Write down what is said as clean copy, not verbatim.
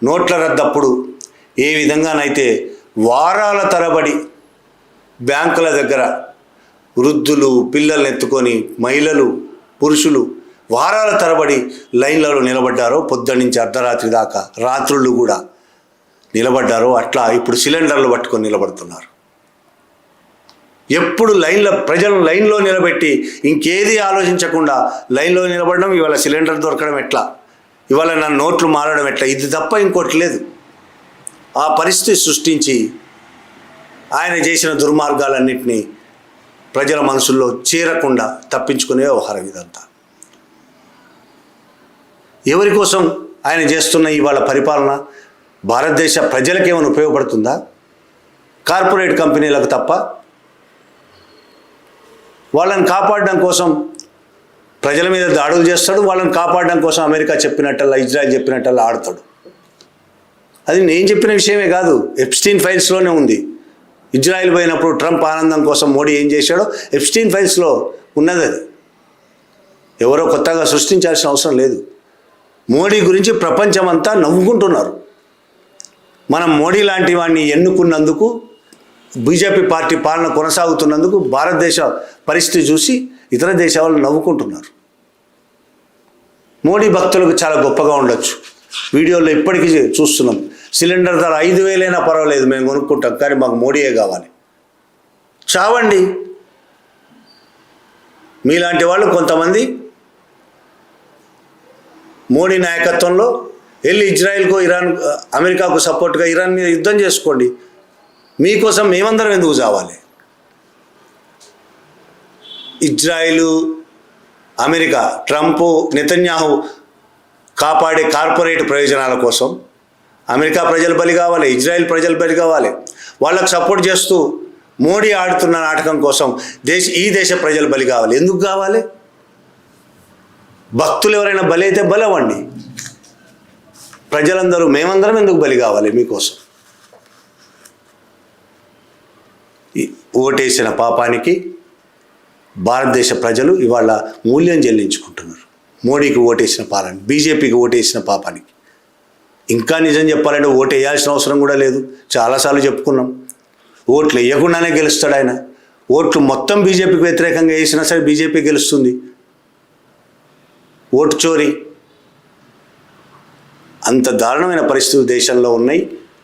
నోట్ల రద్దప్పుడు ఏ విధంగానైతే వారాల తరబడి బ్యాంకుల దగ్గర వృద్ధులు పిల్లల్ని ఎత్తుకొని మహిళలు పురుషులు వారాల తరబడి లైన్లలో నిలబడ్డారో, పొద్దున్న నుంచి అర్ధరాత్రి దాకా రాత్రుళ్ళు కూడా నిలబడ్డారో, అట్లా ఇప్పుడు సిలిండర్లు పట్టుకొని నిలబడుతున్నారు. ఎప్పుడు ప్రజలను లైన్లో నిలబెట్టి ఇంకేది ఆలోచించకుండా లైన్లో నిలబడడం, ఇవాళ సిలిండర్ దొరకడం ఎట్లా, ఇవాళ నా నోట్లు మారడం ఎట్లా, ఇది తప్ప ఇంకోటి లేదు. ఆ పరిస్థితి సృష్టించి ఆయన చేసిన దుర్మార్గాలన్నింటినీ ప్రజల మనసుల్లో చేరకుండా తప్పించుకునే వ్యవహారం ఇదంతా. ఎవరి కోసం ఆయన చేస్తున్న ఇవాళ పరిపాలన భారతదేశ ప్రజలకేమైనా ఉపయోగపడుతుందా? కార్పొరేట్ కంపెనీలకు తప్ప. వాళ్ళని కాపాడడం కోసం ప్రజల మీద దాడులు చేస్తాడు, వాళ్ళని కాపాడడం కోసం అమెరికా చెప్పినట్టల్లా ఇజ్రాయెల్ చెప్పినట్టల్లా ఆడతాడు. అది నేను చెప్పిన విషయమే కాదు, ఎప్స్టీన్ ఫైల్స్లోనే ఉంది. ఇజ్రాయెల్ పోయినప్పుడు ట్రంప్ ఆనందం కోసం మోడీ ఏం చేశాడో ఎప్స్టీన్ ఫైల్స్లో ఉన్నది. అది ఎవరో కొత్తగా సృష్టించాల్సిన అవసరం లేదు. మోడీ గురించి ప్రపంచమంతా నవ్వుకుంటున్నారు. మనం మోడీ లాంటి వాడిని ఎన్నుకున్నందుకు, బీజేపీ పార్టీ పాలన కొనసాగుతున్నందుకు భారతదేశ పరిస్థితి చూసి ఇతర దేశాల వాళ్ళు నవ్వుకుంటున్నారు. మోడీ భక్తులకు చాలా గొప్పగా ఉండొచ్చు. వీడియోలో ఇప్పటికీ చూస్తున్నాం, సిలిండర్ ధర 5,000 పర్వాలేదు, మేము కొనుక్కుంటాం, కానీ మాకు మోడీయే కావాలి. చావండి. మీలాంటి వాళ్ళు కొంతమంది మోడీ నాయకత్వంలో వెళ్ళి ఇజ్రాయెల్కు, అమెరికాకు సపోర్ట్గా ఇరాన్ మీద యుద్ధం చేసుకోండి. మీకోసం మేమందరం ఎందుకు చావాలి? ఇజ్రాయిలు, అమెరికా, ట్రంప్, నెతన్యాహు కాపాడే కార్పొరేట్ ప్రయోజనాల కోసం అమెరికా ప్రజలు బలి కావాలి, ఇజ్రాయెల్ ప్రజలు బలి కావాలి. వాళ్ళకు సపోర్ట్ చేస్తూ మోడీ ఆడుతున్న నాటకం కోసం ఈ దేశ ప్రజలు బలి కావాలి. ఎందుకు కావాలి? భక్తులు ఎవరైనా బలి అయితే బలవండి. ప్రజలందరూ మేమందరం ఎందుకు బలి కావాలి మీకోసం? ఓటేసిన పాపానికి భారతదేశ ప్రజలు ఇవాళ మూల్యం చెల్లించుకుంటున్నారు. మోడీకి ఓటేసిన పాపానికి, బీజేపీకి ఓటేసిన పాపానికి. ఇంకా నిజం చెప్పాలంటే ఓటు వేయాల్సిన అవసరం కూడా లేదు. చాలాసార్లు చెప్పుకున్నాం, ఓట్లు వేయకుండానే గెలుస్తాడు ఆయన. ఓట్లు మొత్తం బీజేపీకి వ్యతిరేకంగా వేసినా సరే బీజేపీ గెలుస్తుంది. ఓటు చోరీ, అంత దారుణమైన పరిస్థితులు దేశంలో ఉన్నాయి.